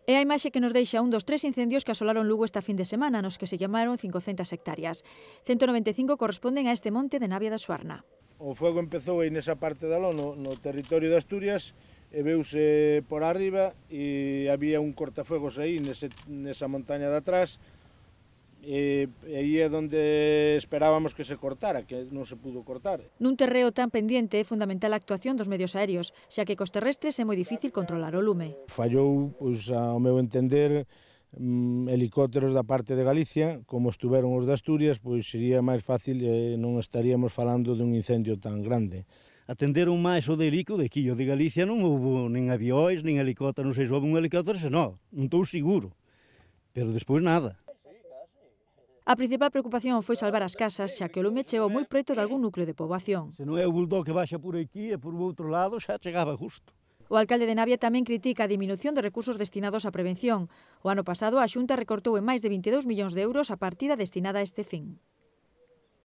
É a imaxe que nos deixa un dos 3 incendios que asolaron Lugo esta fin de semana, nos que se llamaron 500 hectáreas. 195 corresponden a este monte de Navia da Suarna. O fuego empezou aí nesa parte da aló, no territorio de Asturias, e veuse por arriba e había un cortafuegos aí nesa montaña de atrás, e aí é onde esperábamos que se cortara, que non se pudo cortar. Nun terreo tan pendiente é fundamental a actuación dos medios aéreos, xa que cos terrestres é moi difícil controlar o lume. Fallou, pois, ao meu entender, helicópteros da parte de Galicia, como estuveron os de Asturias, pois sería máis fácil e non estaríamos falando dun incendio tan grande. Atenderon máis o de Helico, de aquí o de Galicia non houve nin avióis, nin helicópteros, non sei se houve un helicóptero, non estou seguro, pero despois nada. A principal preocupación foi salvar as casas, xa que o lume chegou moi preto de algún núcleo de poboación. Se non é o bulldog que baixa por aquí e por outro lado xa chegaba justo. O alcalde de Navia tamén critica a diminución de recursos destinados á prevención. O ano pasado a Xunta recortou en máis de 22 millóns de euros a partida destinada a este fin.